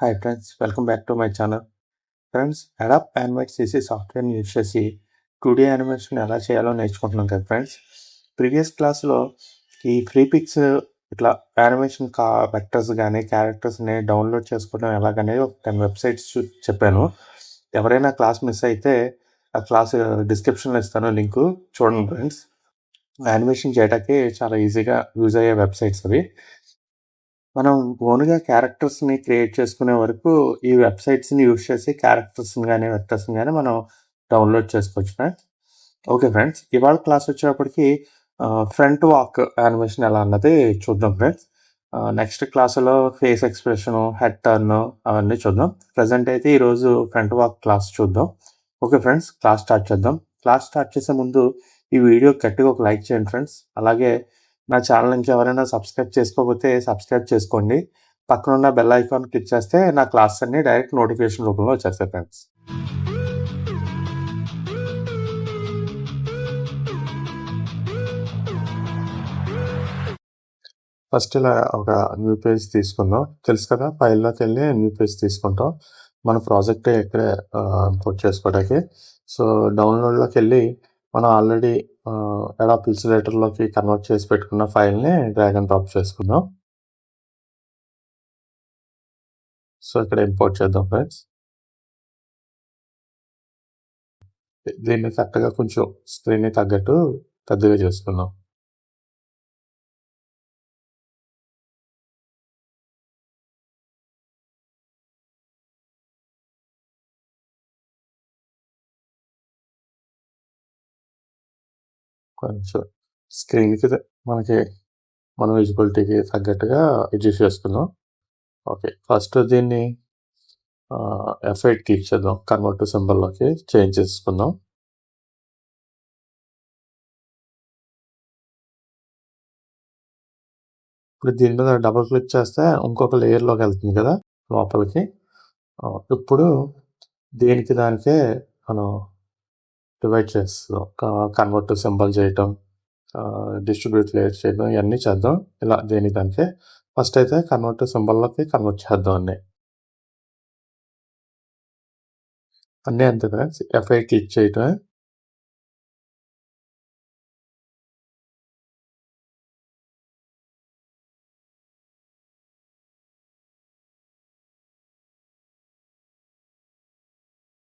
Hi friends, welcome back to my channel. Friends, Adobe Animate చేసి సాఫ్ట్వేర్ని use చేసి 2D animation ఎలా చేయాలో నేర్చుకుంటున్నాం కదా ఫ్రెండ్స్. ప్రీవియస్ క్లాస్లో ఈ ఫ్రీ పిక్స్ ఇట్లా యానిమేషన్ వెక్టర్స్ కానీ క్యారెక్టర్స్ని డౌన్లోడ్ చేసుకోవడం ఎలాగనేది ఒక 10 వెబ్సైట్స్ చెప్పాను. ఎవరైనా క్లాస్ మిస్ అయితే ఆ క్లాస్ డిస్క్రిప్షన్లో ఇస్తాను, లింకు చూడండి ఫ్రెండ్స్. యానిమేషన్ చేయడానికి చాలా ఈజీగా యూజ్ అయ్యే వెబ్సైట్స్ అవి. మనం ఓన్‌గా క్యారెక్టర్స్‌ని క్రియేట్ చేసుకునే వరకు ఈ వెబ్‌సైట్స్‌ని యూజ్ చేసి క్యారెక్టర్స్‌ని గాని, వెక్టర్స్‌ని గాని మనం డౌన్‌లోడ్ చేసుకోవచ్చు ఫ్రెండ్స్. Okay friends. ఇవాళ క్లాస్ వచ్చేటప్పటికి ఫ్రంట్ వాక్ యానిమేషన్ ఎలా అన్నది చూద్దాం ఫ్రెండ్స్. నెక్స్ట్ క్లాస్‌లో ఫేస్ ఎక్స్‌ప్రెషను, హెడ్ టర్న్ అవన్నీ చూద్దాం. ప్రెజెంట్ అయితే ఈరోజు ఫ్రంట్ వాక్ క్లాస్ చూద్దాం. ఓకే ఫ్రెండ్స్, క్లాస్ స్టార్ట్ చేద్దాం. క్లాస్ స్టార్ట్ చేసే ముందు ఈ వీడియో గట్టిగా ఒక లైక్ చేయండి ఫ్రెండ్స్. అలాగే నా ఛానల్ ఇంకెవరైనా సబ్స్క్రైబ్ చేసుకోకపోతే సబ్స్క్రైబ్ చేసుకోండి. పక్కనున్న బెల్ ఐకాన్ క్లిక్ చేస్తే నా క్లాస్ అన్నీ డైరెక్ట్ నోటిఫికేషన్ రూపంలో వచ్చేస్తాయి ఫ్రెండ్స్. ఫస్ట్ ఇలా ఒక న్యూ పేజ్ తీసుకుందాం. తెలుసు కదా, ఫైల్లోకి వెళ్ళి న్యూ పేజ్ తీసుకుంటాం. మన ప్రాజెక్ట్ ఇక్కడే ఇంపోర్ట్ చేసుకోవడానికి. సో డౌన్లోడ్లోకి వెళ్ళి మనం ఆల్రెడీ అడాప్ ఇల్స్ట్రేటర్లోకి కన్వర్ట్ చేసి పెట్టుకున్న ఫైల్ని డ్రాగ్ అండ్ డ్రాప్ చేసుకుందాం. సో ఇక్కడ ఇంపోర్ట్ చేద్దాం ఫ్రెండ్స్. దీన్ని కరెక్ట్గా కొంచెం స్క్రీన్‌కి తగ్గట్టు పెద్దగా చేసుకుందాం. కొంచెం స్క్రీన్‌కి మనకి మన విజిబిలిటీకి తగ్గట్టుగా అడ్జస్ట్ చేసుకుందాం. ఓకే, ఫస్ట్ దీన్ని F8కి ఇచ్చేద్దాం. కన్వర్ట్ టు సింబల్‌లోకి చేంజ్ చేసుకుందాం. ఇప్పుడు దీని మీద డబుల్ క్లిక్ చేస్తే ఇంకొక లేయర్‌లోకి వెళ్తుంది కదా లోపలికి. ఇప్పుడు దేనికి దానికే మనం డివైడ్ చేస్తాం. కన్వర్ట్ టు సింబల్ చేయటం, డిస్ట్రిబ్యూట్ లేయర్ చేయడం, ఇవన్నీ చేద్దాం. ఇలా దేనికి దానికే ఫస్ట్ అయితే కన్వర్ట్ టు సింబల్‌లోకి కన్వర్ట్ చేద్దాం అన్నీ అంతే ఫ్రెండ్స్. F8 క్లిక్ చేయటమే.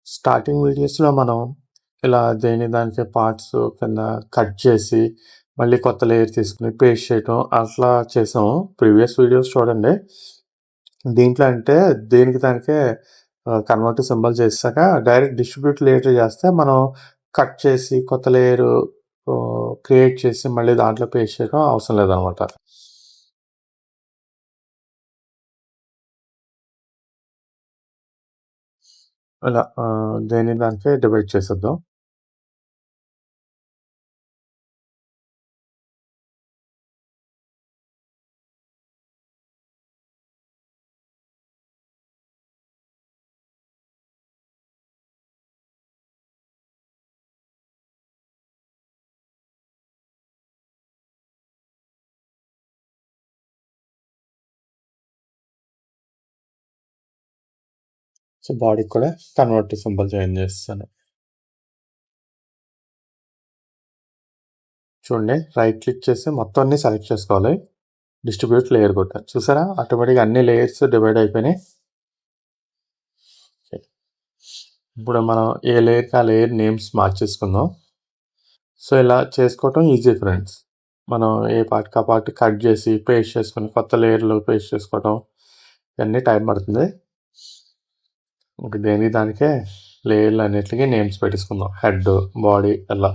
స్టార్టింగ్ వీడియోస్‌లో మనం ఇలా దేని దానికే పార్ట్స్ కింద కట్ చేసి మళ్ళీ కొత్త లేయర్ తీసుకొని పేస్ట్ చేయటం అట్లా చేసాము. ప్రీవియస్ వీడియోస్ చూడండి. దీంట్లో అంటే దేనికి దానికే కన్వర్ట్ సింబల్ చేసాక డైరెక్ట్ డిస్ట్రిబ్యూట్ లేయర్ చేస్తే మనం కట్ చేసి కొత్త లేయర్ క్రియేట్ చేసి మళ్ళీ దాంట్లో పేస్ట్ చేయడం అవసరం లేదనమాట. ఇలా దేని దానికే డివైడ్ చేసేద్దాం. సో బాడీకి కూడా కన్వర్ట్ సింబల్ చేంజ్ చేస్తాను. చూడండి, రైట్ క్లిక్ చేసి మొత్తం అన్ని సెలెక్ట్ చేసుకోవాలి. డిస్ట్రిబ్యూట్ లేయర్ కొట్టాను. చూసారా, ఆటోమేటిక్గా అన్ని లేయర్స్ డివైడ్ అయిపోయినాయి. ఇప్పుడు మనం ఏ లేయర్కి ఆ లేయర్ నేమ్స్ మార్చేసుకుందాం. సో ఇలా చేసుకోవటం ఈజీ ఫ్రెండ్స్. మనం ఏ పార్ట్కి ఆ పార్ట్ కట్ చేసి పేస్ట్ చేసుకుని కొత్త లేయర్లో పేస్ట్ చేసుకోవటం ఇవన్నీ టైం పడుతుంది. ఒక దేని దానికే లేయర్లు అన్నిటికీ నేమ్స్ పెట్టేసుకుందాం. హెడ్, బాడీ అలా.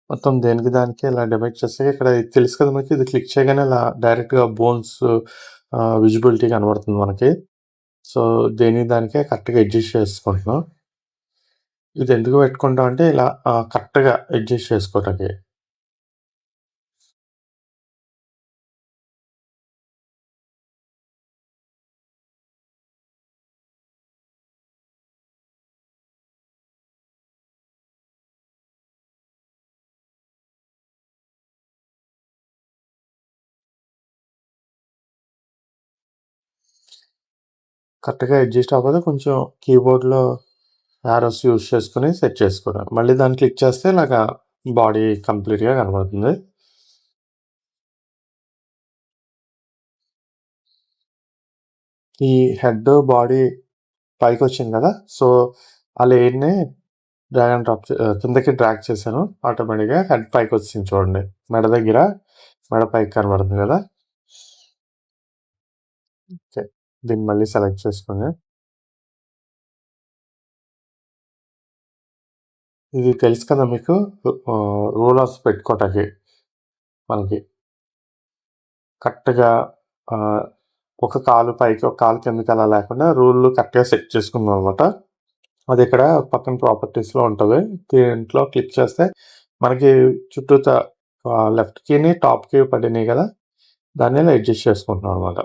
మొత్తం దేనికి దానికి ఇలా డివైడ్ చేస్తే ఇక్కడ ఇది తెలుసు కదా మనకి, ఇది క్లిక్ చేయగానే ఇలా డైరెక్ట్‌గా బోన్స్ విజిబిలిటీ కనబడుతుంది మనకి. సో, దేనికి దానికే కరెక్ట్‌గా అడ్జస్ట్ చేసుకుంటున్నాం. ఇది ఎందుకు పెట్టుకుంటాం అంటే ఇలా కరెక్ట్‌గా అడ్జస్ట్ చేసుకోవటానికి. కరెక్ట్‌గా అడ్జస్ట్ అవ్వకపోతే కొంచెం కీబోర్డ్‌లో యారోస్ యూజ్ చేసుకొని సెట్ చేసుకోవడం. మళ్ళీ దాన్ని క్లిక్ చేస్తే ఇలాగా బాడీ కంప్లీట్‌గా కనబడుతుంది. ఈ హెడ్, బాడీ పైకొచ్చింది కదా! సో, ఆ లేయర్‌ని డ్రాగ్ అండ్ డ్రాప్ కిందకి డ్రాగ్ చేశాను. ఆటోమేటిక్‌గా హెడ్ పైకొచ్చేసింది చూడండి. మెడ దగ్గర మెడ పైకి కనబడుతుంది కదా! ఓకే. దీన్ని మళ్ళీ సెలెక్ట్ చేసుకొని ఇది తెలుసు కదా మీకు రూలర్స్ పెట్టుకోవటానికి మనకి. కరెక్ట్‌గా ఆహ్, ఒక కాలు పైకి, ఒక కాలు కిందకి అలా లేకుండా రూల్‌లు కరెక్ట్‌గా సెట్ చేసుకున్నామనమాట. అది ఇక్కడ పక్కన ప్రాపర్టీస్‌లో ఉంటది. దీంట్లో క్లిక్ చేస్తే మనకి చుట్టూతా లెఫ్ట్‌కిని, టాప్‌కి పడినియి గదా! దాన్ని ఇలా అడ్జస్ట్ చేసుకుంటున్నాం అనమాట.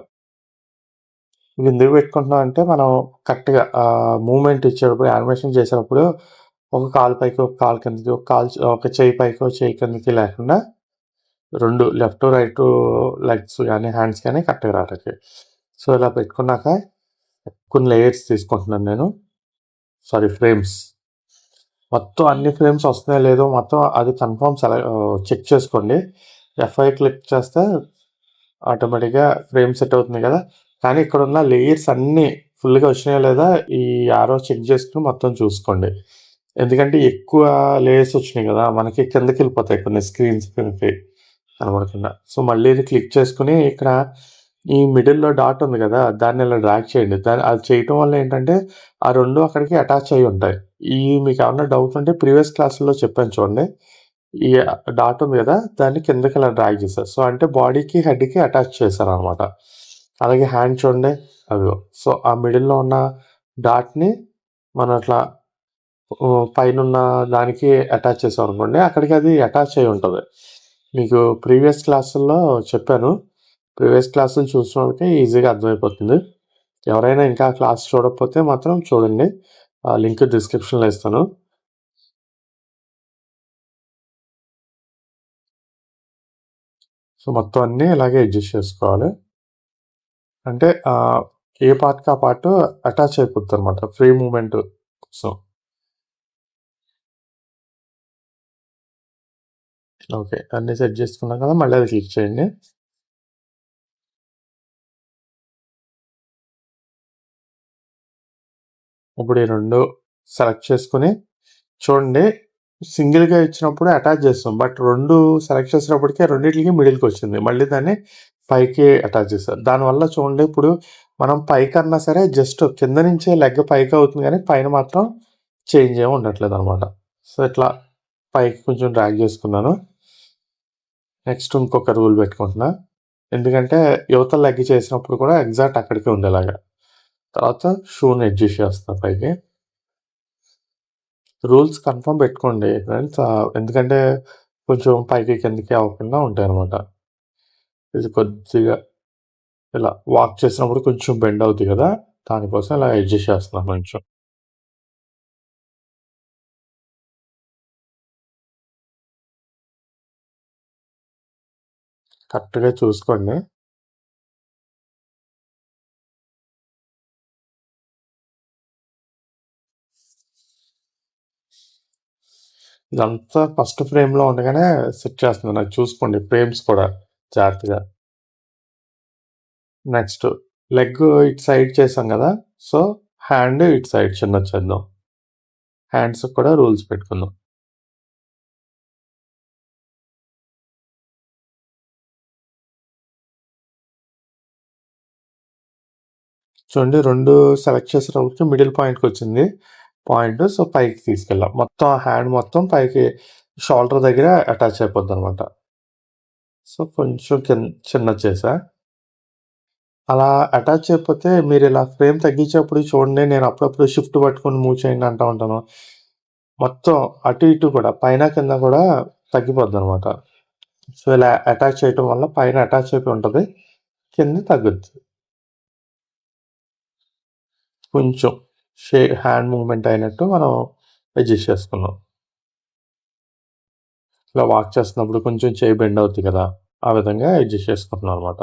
ఇది ఎందుకు పెట్టుకుంటున్నాం అంటే మనం కరెక్ట్‌గా మూవ్‌మెంట్ ఇచ్చేటప్పుడు, యానిమేషన్ చేసేటప్పుడు ఒక కాలు పైకి, ఒక కాలు కిందకి, ఒక చెయ్యి పైకి, ఒక చెయ్యి కిందకి లేకుండా 2 లెఫ్ట్, రైటు లెగ్స్ గాని, హ్యాండ్స్ గాని కరెక్ట్‌గా రావటానికి. సో, ఇలా పెట్టుకున్నాక కొన్ని లేయర్స్ తీసుకుంటున్నాను నేను. Sorry, frames. మొత్తం అన్ని ఫ్రేమ్స్ వస్తున్నాయో లేదో మొత్తం అది కన్ఫర్మ్ చెక్ చేసుకోండి. F5 క్లిక్ చేస్తే ఆటోమేటిక్‌గా ఫ్రేమ్ సెట్ అవుతుంది కదా! కానీ ఇక్కడున్న లేయర్స్ అన్నీ ఫుల్‌గా వచ్చినాయో లేదా ఈ యారో చెక్ చేసుకొని మొత్తం చూసుకోండి. ఎందుకంటే ఎక్కువ లేయర్స్ వచ్చినాయి కదా! మనకి కిందకెళ్ళిపోతాయి కొన్ని స్క్రీన్స్ కిందకి కనబడకుండా. సో, మళ్ళీ ఇది క్లిక్ చేసుకొని ఇక్కడ ఈ మిడిల్‌లో డాట్ ఉంది కదా! దాన్ని ఇలా డ్రాగ్ చేయండి. అది చేయటం వల్ల ఏంటంటే ఆ 2 అక్కడికి అటాచ్ అయ్యి ఉంటాయి. మీకేమన్నా డౌట్ ఉంటే ప్రీవియస్ క్లాసుల్లో చెప్పాను చూడండి. ఈ డాట్ ఉంది గదా! దాన్ని కిందకి ఇలా డ్రాగ్ చేశారు. సో, అంటే బాడీకి, హెడ్‌కి అటాచ్ చేశారనమాట. అలాగే హ్యాండ్ చూడండి అదిగో. సో, ఆ మిడిల్‌లో ఉన్న డాట్‌ని మనం అట్లా పైనున్న దానికి అటాచ్ చేసామనుకోండి, అక్కడికి అది అటాచ్ అయ్యి ఉంటది. మీకు ప్రీవియస్ క్లాసుల్లో చెప్పాను. ప్రీవియస్ క్లాసులు చూసిన వాళ్ళకి ఈజీగా అర్థమైపోతుంది. ఎవరైనా ఇంకా క్లాస్ చూడకపోతే మాత్రం చూడండి. లింక్ డిస్క్రిప్షన్‌లో ఇస్తాను. సో, మొత్తం అన్నీ ఇలాగే అడ్జస్ట్ చేసుకోవాలి. అంటే ఏ పార్ట్‌కి ఆ పార్ట్ అటాచ్ అయిపోద్దనమాట. ఫ్రీ మూవ్‌మెంట్ కోసం. ఓకే. అన్నీ సెట్ చేసుకున్నాం కదా! మళ్ళీ అది క్లిక్ చేయండి. ఇప్పుడు ఈ 2 సెలెక్ట్ చేసుకొని చూడండి, సింగిల్‌గా ఇచ్చినప్పుడు అటాచ్ చేస్తాం. బట్ 2 సెలెక్ట్ చేసినప్పటికి రెండిట్లికి మిడిల్‌కొచ్చింది. మళ్ళీ దాన్ని పైకి అటాచ్ చేశారు. దానివల్ల చూడండి ఇప్పుడు మనం పైకన్నా సరే జస్ట్ కింద నుంచే లెగ్ పైకి అవుతుంది గానీ, పైన మాత్రం చేంజ్ ఏమి ఉండట్లేదనమాట. సో, ఇట్లా పైకి కొంచెం డ్రాగ్ చేసుకున్నాను. నెక్స్ట్ ఇంకొక రూల్ పెట్టుకుంటున్నా. ఎందుకంటే యువతల లెగ్ చేసినప్పుడు కూడా ఎగ్జాక్ట్ అక్కడికే ఉండేలాగా. తర్వాత షూని అడ్జస్ట్ చేస్తా పైకి. రూల్స్ కన్ఫర్మ్ పెట్టుకోండి ఫ్రెండ్స్. ఎందుకంటే కొంచెం పైకి, కిందకి అవ్వకుండా ఉంటాయనమాట. ఇది కొద్దిగా ఇలా వాక్ చేసినప్పుడు కొంచెం బెండ్ అవుద్ది కదా! దానికోసం ఇలా అడ్జస్ట్ చేస్తున్నాను కొంచెం. కరెక్ట్‌గా చూసుకోండి. ఇదంతా ఫస్ట్ ఫ్రేమ్‌లో ఉండగానే సెట్ చేస్తున్నాను. అది చూసుకోండి ఫ్రేమ్స్ కూడా జాగ్రత్తగా. నెక్స్ట్ లెగ్ ఇటు సైడ్ చేసాం కదా! సో, హ్యాండ్ ఇటు సైడ్ చిన్నది చేద్దాం. హ్యాండ్స్‌కి కూడా రూల్స్ పెట్టుకుందాం. చూడండి 2 సెలెక్ట్ చేసేటప్పటికి మిడిల్ పాయింట్‌కొచ్చింది పాయింట్. సో, పైకి తీసుకెళ్ళాం. మొత్తం హ్యాండ్ మొత్తం పైకి షోల్డర్ దగ్గర అటాచ్ అయిపోద్దనమాట. సో, కొంచెం చిన్నది చేశా. అలా అటాచ్ చేయకపోతే మీరిలా ఫ్రేమ్ తగ్గించేప్పుడు చూడండి, నేను అప్పుడప్పుడు షిఫ్ట్ పట్టుకొని మూవ్ చేయండి అంటా ఉంటాను. మొత్తం అటు ఇటు కూడా పైన కింద కూడా తగ్గిపోద్దనమాట. సో, ఇలా అటాచ్ చేయటం వల్ల పైన అటాచ్ అయిపోయి ఉంటది. కింద తగ్గుద్ది. కొంచెం హ్యాండ్ మూవ్‌మెంట్ అయినట్టు మనం అడ్జస్ట్ చేసుకున్నాం. ఇలా వాక్ చేస్తున్నప్పుడు కొంచెం చెయ్యి బెండ్ అవుద్ది కదా! ఆ విధంగా అడ్జస్ట్ చేసుకుంటున్నాం అనమాట.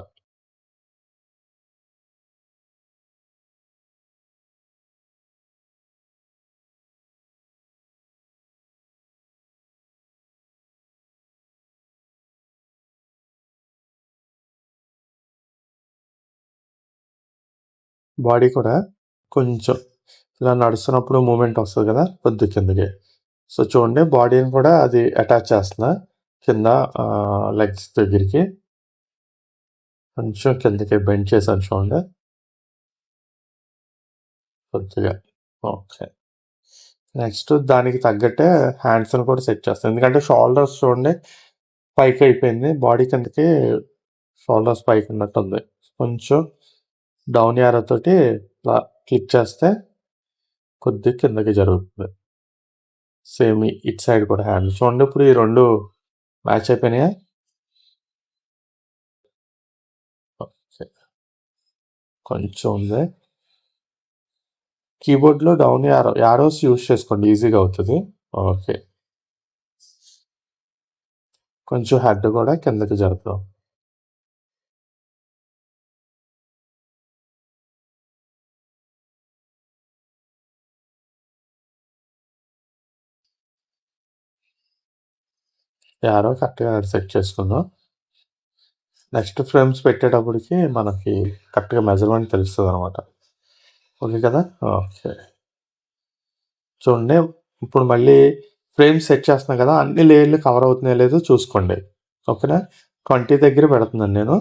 బాడీ కూడా కొంచెం ఇలా నడుస్తున్నప్పుడు మూవ్‌మెంట్ వస్తది కదా! కొద్దిగా కిందకి. సో, చూడండి బాడీని కూడా అది అటాచ్ చేస్తున్నా. కింద లెగ్స్ దగ్గరికి. కొంచెం కిందకి బెండ్ చేశాను చూడండి. కొద్దిగా. ఓకే. నెక్స్ట్ దానికి తగ్గట్టే హ్యాండ్స్‌ని కూడా సెట్ చేస్తాను. ఎందుకంటే షోల్డర్స్ చూడండి పైకయిపోయింది. బాడీ కిందకి షోల్డర్స్ పైకున్నట్టుంది. కొంచెం డౌన్ యారో తోటి ఇలా క్లిక్ చేస్తే కొద్దిగా కిందకి జరుగుతుంది. సేమ్ ఇటు సైడ్ కూడా హ్యాండ్. చూడండి ఇప్పుడు ఈ 2 మ్యాచ్ అయిపోయినాయా? ఓకే. కొంచెం ఉంది. కీబోర్డ్‌లో డౌన్ యారోస్ యూజ్ చేసుకోండి ఈజీగా అవుతది. ఓకే. కొంచెం హెడ్ కూడా కిందకి జరుపుదాం. యారో కరెక్ట్‌గా సెట్ చేసుకుందాం. నెక్స్ట్ ఫ్రేమ్స్ పెట్టేటప్పటికి మనకి కరెక్ట్‌గా మెజర్‌మెంట్ తెలుస్తదనమాట. ఓకే కదా! ఓకే. చూడండి ఇప్పుడు మళ్ళీ ఫ్రేమ్స్ సెట్ చేస్తున్నా కదా! అన్ని లేయర్లు కవర్ అవుతున్నాయో లేదో చూసుకోండి. ఓకేనా? 20 దగ్గర పెడుతున్నాను నేను.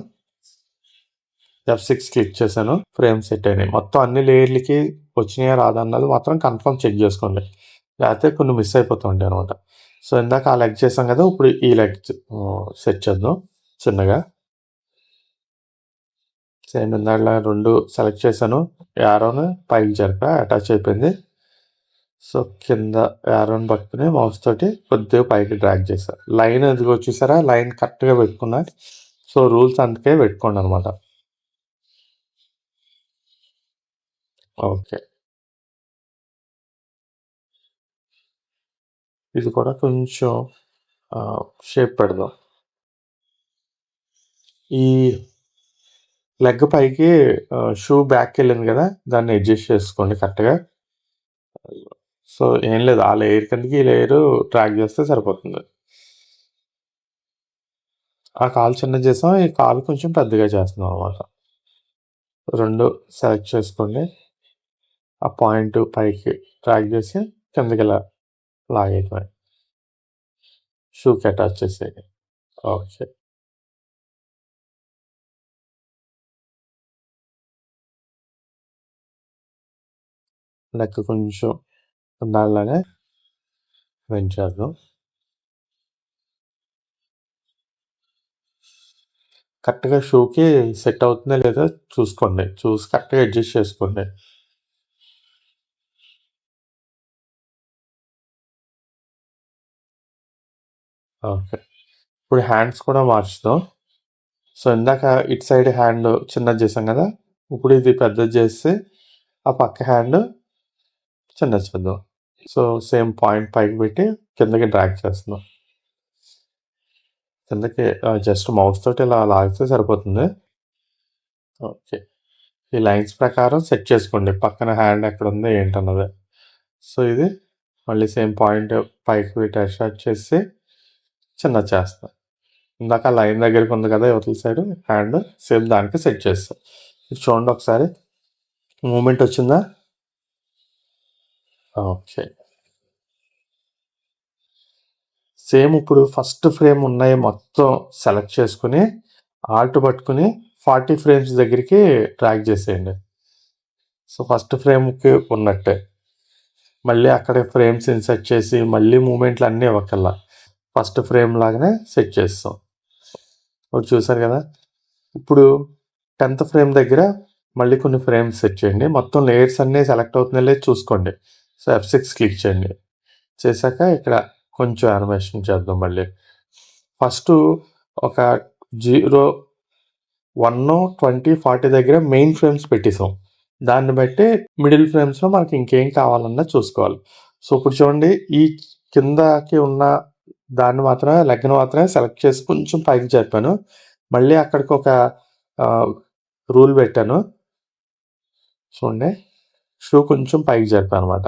F6 క్లిక్ చేశాను. ఫ్రేమ్ సెట్ అయినాయి. మొత్తం అన్ని లేయర్‌లకి వచ్చినాయా రాదా అన్నది మాత్రం కన్ఫర్మ్ చెక్ చేసుకోండి. లేకపోతే కొన్ని మిస్ అయిపోతూ ఉంటాయనమాట. సో, ఇందాక ఆ లెగ్ చేసాం కదా! ఇప్పుడు ఈ లెగ్ సెట్ చేద్దాం చిన్నగా. సేమ్ ఇందాకలా 2 సెలెక్ట్ చేశాను. యారోని పైకి జరిపా అటాచ్ అయిపోయింది. సో, కింద యారోని పట్టుకొని మౌస్ తోటి కొద్దిగా పైకి డ్రాగ్ చేశా. లైన్ ఇదిగో చూసారా? లైన్ కరెక్ట్‌గా పెట్టుకున్నా. సో, రూల్స్ అందుకే పెట్టుకోండనమాట. ఓకే. ఇది కూడా కొంచెం షేప్ పెడదాం. ఈ లెగ్ పైకి షూ బ్యాక్‌కెళ్ళింది గదా! దాన్ని అడ్జస్ట్ చేసుకోండి కరెక్ట్‌గా. సో, ఏం లేదు. ఆ లేయర్ కిందకి ఈ లేయరు డ్రాగ్ చేస్తే సరిపోతుంది. ఆ కాలు చిన్నది చేసాం. ఈ కాలు కొంచెం పెద్దగా చేస్తున్నాం అనమాట. 2 సెలెక్ట్ చేసుకోండి. ఆ పాయింట్ పైకి డ్రాగ్ చేసి కిందకిలా లాగేయటమే. షూకి అటాచ్ చేసేయి. ఓకే. లెగ్ కొంచెం దానిలానే పెంచేద్దాం. కరెక్ట్‌గా షూకి సెట్ అవుతుందో లేదో చూసుకోండి. చూసి కరెక్ట్‌గా అడ్జస్ట్ చేసుకోండి. ఓకే. ఇప్పుడు హ్యాండ్స్ కూడా మార్చుదాం. సో, ఇందాక ఇటు సైడ్ హ్యాండ్ చిన్నది చేసాం గదా! ఇప్పుడు ఇది పెద్దది చేసి ఆ పక్క హ్యాండ్ చిన్నది చేద్దాం. సో, సేమ్ పాయింట్ పైకి పెట్టి కిందకి డ్రాగ్ చేస్తున్నాం. కిందకి జస్ట్ మౌస్ తోటి ఇలా లాగితే సరిపోతుంది. ఓకే. ఈ లైన్స్ ప్రకారం సెట్ చేసుకోండి. పక్కన హ్యాండ్ ఎక్కడుందో ఏంటన్నది. సో, ఇది మళ్ళీ సేమ్ పాయింట్ పైకి పెట్టి అటాచ్ చేసి చిన్నది చేస్తా. ఇందాక లైన్ దగ్గరికి ఉంది కదా! ఇవతల సైడ్ హ్యాండ్ సేమ్ దానికి సెట్ చేస్తా. ఇది చూడండి ఒకసారి. మూవ్‌మెంట్ వచ్చిందా? ఓకే. సేమ్ ఇప్పుడు ఫస్ట్ ఫ్రేమ్ ఉన్నాయి మొత్తం సెలెక్ట్ చేసుకొని, ఆల్ట్ పట్టుకొని 40 ఫ్రేమ్స్ దగ్గరికి డ్రాగ్ చేసేయండి. సో, ఫస్ట్ ఫ్రేమ్‌కి ఉన్నట్టే. మళ్ళీ అక్కడే ఫ్రేమ్స్ ఇన్సర్ట్ చేసి, మళ్ళీ మూవ్‌మెంట్లు అన్నీ ఇవ్వక్కర్లా. ఫస్ట్ ఫ్రేమ్ లాగానే సెట్ చేస్తాం. ఒకటి చూసారు కదా. ఇప్పుడు 10th ఫ్రేమ్ దగ్గర మళ్ళీ కొన్ని ఫ్రేమ్స్ సెట్ చేయండి. మొత్తం లేయర్స్ అన్నీ సెలెక్ట్ అవుతున్నాయో లేదో చూసుకోండి. సో F6 క్లిక్ చేయండి. చేశాక ఇక్కడ కొంచెం యానిమేషన్ చేద్దాం మళ్ళీ. ఫస్ట్ ఒక 0, 1, 20, 40 దగ్గర మెయిన్ ఫ్రేమ్స్ పెట్టేసాం. దాన్ని బట్టి మిడిల్ ఫ్రేమ్స్లో మనకి ఇంకేం కావాలన్నా చూసుకోవాలి. సో ఇప్పుడు చూడండి, ఈ కిందకి ఉన్న దాన్ని మాత్రమే లెగ్ను మాత్రమే సెలెక్ట్ చేసి కొంచెం పైకి జరిపాను. మళ్ళీ అక్కడికి ఒక రూల్ పెట్టాను. చూడండి, షూ కొంచెం పైకి జరిపాను అనమాట.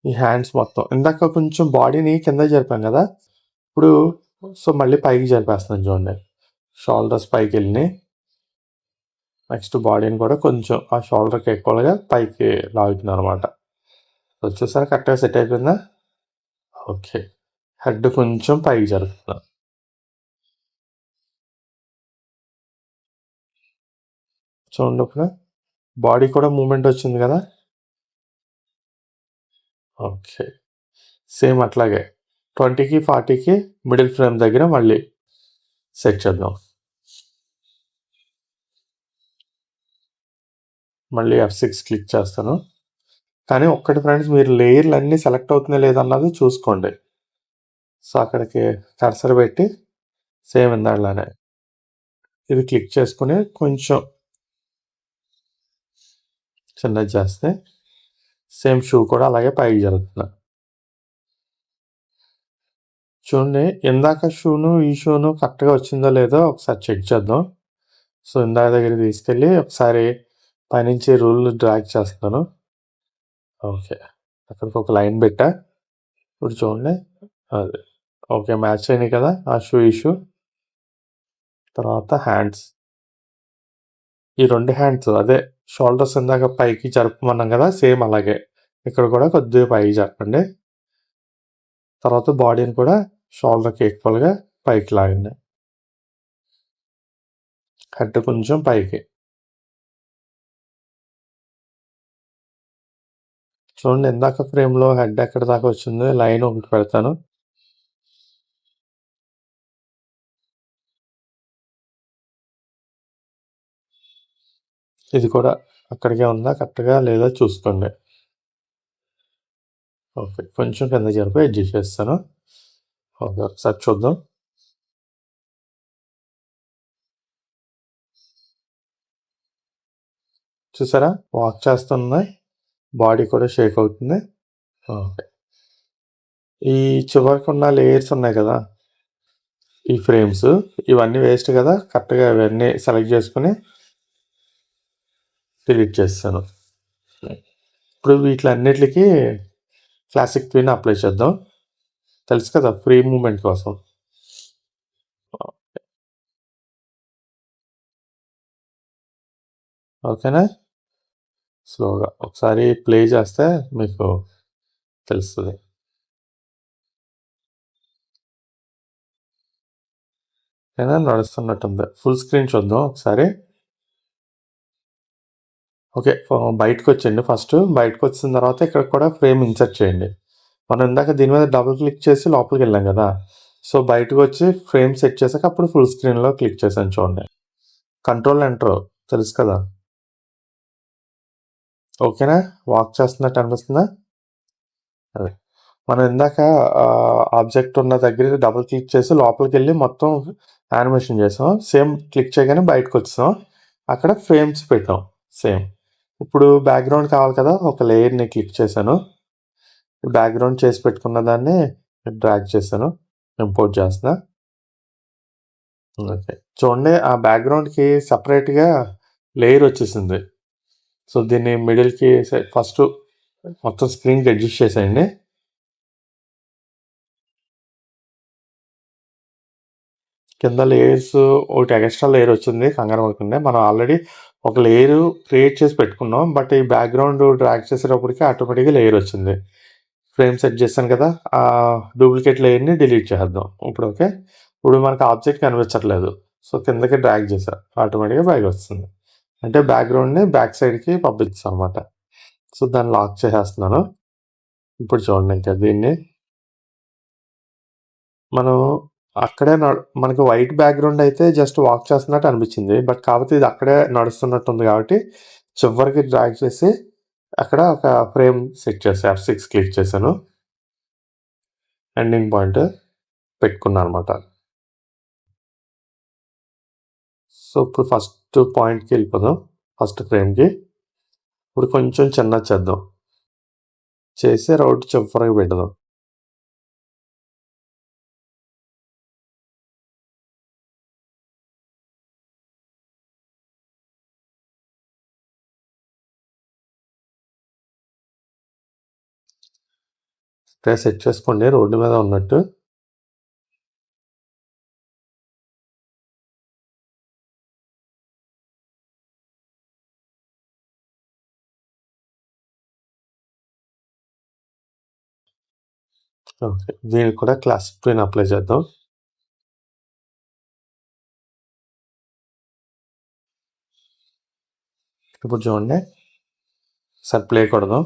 ఈ హ్యాండ్స్ మొత్తం ఇందాక కొంచెం బాడీని కింద జరిపాను కదా, ఇప్పుడు సో మళ్ళీ పైకి జరిపేస్తున్నాను. చూడండి, షోల్డర్స్ పైకి వెళ్ళి నెక్స్ట్ బాడీని కూడా కొంచెం ఆ షోల్డర్కి ఎక్కువగా పైకి లాగుతున్నాను అనమాట. వచ్చేసరికి కరెక్ట్గా సెట్ అయిపోయిందా. ఓకే, హెడ్ కొంచెం పైకి జరుపుతున్నాను. చూడండి, ఇప్పుడు బాడీ కూడా మూమెంట్ వచ్చింది కదా. ఓకే, సేమ్ అట్లాగే 20కి 40కి మిడిల్ ఫ్రేమ్ దగ్గర మళ్ళీ సెట్ చేద్దాం. మళ్ళీ F6 క్లిక్ చేస్తాను. కానీ ఒక్కటి ఫ్రెండ్స్, మీరు లేయర్లు అన్నీ సెలెక్ట్ అవుతున్నాయి లేదన్నది చూసుకోండి. సో అక్కడికి కర్సర్ పెట్టి సేమ్ ఇందాకలానే ఇది క్లిక్ చేసుకుని కొంచెం చిన్నది చేస్తే సేమ్ షూ కూడా అలాగే పైకి జరుగుతుంది. చూడండి, ఇందాక షూను ఈ షూను కరెక్ట్గా వచ్చిందో లేదో ఒకసారి చెక్ చేద్దాం. సో ఇందాక దగ్గర తీసుకెళ్ళి ఒకసారి పైనుంచి రూల్ డ్రాగ్ చేస్తాను. ఓకే, అక్కడికి ఒక లైన్ పెట్టా. ఇప్పుడు చూడండి, అది ఓకే, మ్యాచ్ అయినాయి కదా ఆ షూ ఈ షూ. తర్వాత హ్యాండ్స్, ఈ 2 హ్యాండ్స్ అదే షోల్డర్స్ ఇందాక పైకి జరపమన్నాం కదా, సేమ్ అలాగే ఇక్కడ కూడా కొద్దిగా పైకి జరపండి. తర్వాత బాడీని కూడా షోల్డర్కి ఈక్వల్గా పైకి లాగండి. హెడ్ కొంచెం పైకి. చూడండి, ఇందాక ఫ్రేమ్లో హెడ్ ఎక్కడ దాకా వచ్చిందో లైన్ ఒకటి పెడతాను. ఇది కూడా అక్కడికే ఉందా కరెక్ట్గా లేదా చూసుకోండి. ఓకే, కొంచెం కింద జరిపి అడ్జస్ట్ చేస్తాను. ఓకే, ఒకసారి చూద్దాం. చూసారా, వాక్ చేస్తుంది, బాడీ కూడా షేక్ అవుతుంది. ఓకే, ఈ చివరికి ఉన్న లేయర్స్ ఉన్నాయి కదా, ఈ ఫ్రేమ్స్ ఇవన్నీ వేస్ట్ కదా, కరెక్ట్గా ఇవన్నీ సెలెక్ట్ చేసుకుని డిలీట్ చేస్తాను. ఇప్పుడు వీటిలన్నిటికి క్లాసిక్ ట్విన్ అప్లై చేద్దాం. తెలుసు కదా, ఫ్రీ మూమెంట్ కోసం. ఓకేనా, స్లోగా ఒకసారి ప్లే చేస్తే మీకు తెలుస్తుంది. ఓకేనా, నడుస్తున్నట్టుంది. ఫుల్ స్క్రీన్ చూద్దాం ఒకసారి. ఓకే, బయటకు వచ్చేయండి. ఫస్ట్ బయటకు వచ్చిన తర్వాత ఇక్కడ కూడా ఫ్రేమ్ ఇన్సర్ట్ చేయండి. మనం ఇందాక దీని మీద డబుల్ క్లిక్ చేసి లోపలికి వెళ్ళాం కదా, సో బయటకు వచ్చి ఫ్రేమ్ సెట్ చేసాక అప్పుడు ఫుల్ స్క్రీన్లో క్లిక్ చేసాను. చూడండి, కంట్రోల్ ఎంటర్ తెలుసు కదా. ఓకేనా, వాక్ చేస్తున్నట్టు అనిపిస్తుందా. అదే మనం ఇందాక ఆబ్జెక్ట్ ఉన్న దగ్గర డబుల్ క్లిక్ చేసి లోపలికి వెళ్ళి మొత్తం యానిమేషన్ చేసాం. సేమ్ క్లిక్ చేయగానే బయటకు వచ్చాం, అక్కడ ఫ్రేమ్స్ పెట్టాం సేమ్. ఇప్పుడు బ్యాక్గ్రౌండ్ కావాలి కదా, ఒక లేయర్ని క్లిక్ చేశాను. బ్యాక్గ్రౌండ్ చేసి పెట్టుకున్న దాన్ని డ్రాగ్ చేశాను, ఇంపోర్ట్ చేస్తున్నా. ఓకే, చూడండి, ఆ బ్యాక్గ్రౌండ్కి సపరేట్గా లేయర్ వచ్చేసింది. సో దీన్ని మిడిల్కి ఫస్ట్ మొత్తం స్క్రీన్కి అడ్జస్ట్ చేసేయండి. కింద లేయర్స్ ఒకటి ఎక్స్ట్రా లేయర్ వచ్చింది, కంగారు పడకుండా. మనం ఆల్రెడీ ఒక లేయర్ క్రియేట్ చేసి పెట్టుకున్నాం, బట్ ఈ బ్యాక్గ్రౌండ్ డ్రాగ్ చేసేటప్పటికి ఆటోమేటిక్గా లేయర్ వచ్చింది. ఫ్రేమ్ సెట్ చేశాను కదా, ఆ డూప్లికేట్ లేయర్ని డిలీట్ చేద్దాం ఇప్పుడు. ఓకే, ఇప్పుడు మనకు ఆబ్జెక్ట్ కనిపించట్లేదు. సో కిందకి డ్రాగ్ చేశా, ఆటోమేటిక్గా పైకి వస్తుంది. అంటే బ్యాక్గ్రౌండ్ని బ్యాక్ సైడ్కి పంపించాను అనమాట. సో దాన్ని లాక్ చేసేస్తున్నాను. ఇప్పుడు చూడండి, ఇంకా దీన్ని మనం అక్కడే మనకి వైట్ బ్యాక్గ్రౌండ్ అయితే జస్ట్ వాక్ చేస్తున్నట్టు అనిపించింది. బట్ కాకపోతే ఇది అక్కడే నడుస్తున్నట్టు ఉంది కాబట్టి చివరికి డ్రాగ్ చేసి అక్కడ ఒక ఫ్రేమ్ సెట్ చేసి F6 క్లిక్ చేశాను. ఎండింగ్ పాయింట్ పెట్టుకున్నాను అనమాట. సో ఇప్పుడు ఫస్ట్ పాయింట్కి వెళ్ళిపోదాం, ఫస్ట్ ఫ్రేమ్కి. ఇప్పుడు కొంచెం చిన్నది చేద్దాం, చేసి రౌట్ చివరికి పెడదాం. సెట్ చేసుకోండి రోడ్డు మీద ఉన్నట్టు. ఓకే, దీనికి కూడా క్లాసిక్ ప్లేన్ అప్లై చేద్దాం. ఇప్పుడు చూడండి, సార్ ప్లే కొడదాం.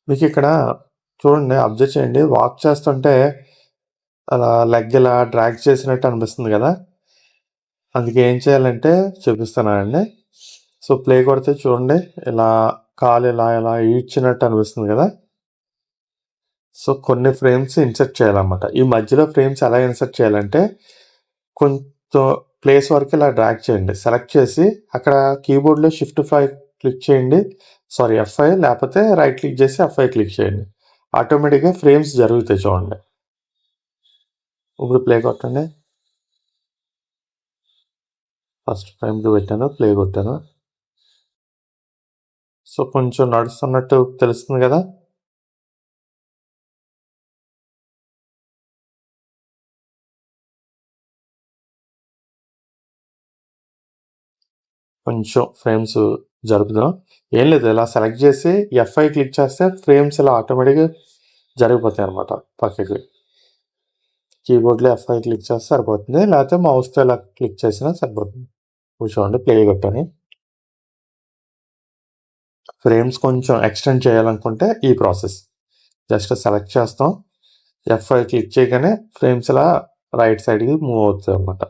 మీకు ఇక్కడ చూడండి, అబ్జర్వ్ చేయండి, వాక్ చేస్తుంటే అలా లెగ్ ఇలా డ్రాగ్ చేసినట్టు అనిపిస్తుంది కదా. అందుకే ఏం చేయాలంటే చూపిస్తున్నానండి. సో ప్లే కొడితే చూడండి, ఇలా కాలు ఇలా ఇలా ఈడ్చినట్టు అనిపిస్తుంది కదా. సో కొన్ని ఫ్రేమ్స్ ఇన్సర్ట్ చేయాలన్నమాట. ఈ మధ్యలో ఫ్రేమ్స్ ఎలా ఇన్సర్ట్ చేయాలంటే కొంచెం ప్లేస్ వరకు ఇలా డ్రాగ్ చేయండి, సెలెక్ట్ చేసి అక్కడ కీబోర్డ్లో Shift+5 క్లిక్ చేయండి, సారీ F5, లేకపోతే రైట్ క్లిక్ చేసి F5 క్లిక్ చేయండి. ఆటోమేటిక్గా ఫ్రేమ్స్ జరుగుతాయి. చూడండి, ఇప్పుడు ప్లే కొట్టండి. ఫస్ట్ ఫ్రేమ్కి పెట్టాను, ప్లే కొట్టాను. సో కొంచెం నడుస్తున్నట్టు తెలుస్తుంది కదా. కొంచెం ఫ్రేమ్స్ జరుపుదాం. ఏం లేదు, ఇలా సెలెక్ట్ చేసి F5 క్లిక్ చేస్తే ఫ్రేమ్స్ ఇలా ఆటోమేటిక్గా జరిగిపోతాయి అనమాట పక్కకి. కీబోర్డ్లో F5 క్లిక్ చేస్తే సరిపోతుంది, లేకపోతే మౌస్తో ఇలా క్లిక్ చేసినా సరిపోతుంది. చూడండి, ప్లే కొట్టని. ఫ్రేమ్స్ కొంచెం ఎక్స్టెండ్ చేయాలనుకుంటే ఈ ప్రాసెస్ జస్ట్ సెలెక్ట్ చేస్తాం, F5 క్లిక్ చేయగానే ఫ్రేమ్స్ ఇలా రైట్ సైడ్కి మూవ్ అవుతాయి అన్నమాట.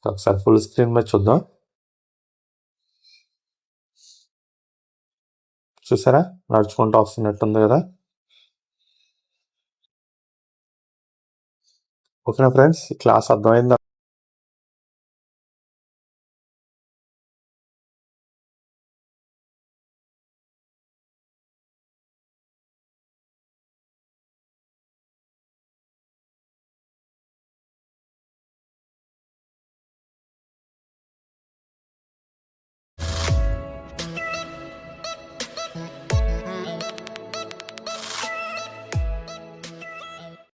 ఒకసారి ఫుల్ స్క్రీన్ మీద చూద్దాం. చూసారా, నడుచుకుంటూ వస్తున్నట్టుంది కదా. ఓకేనా ఫ్రెండ్స్, క్లాస్ అర్థమైందా?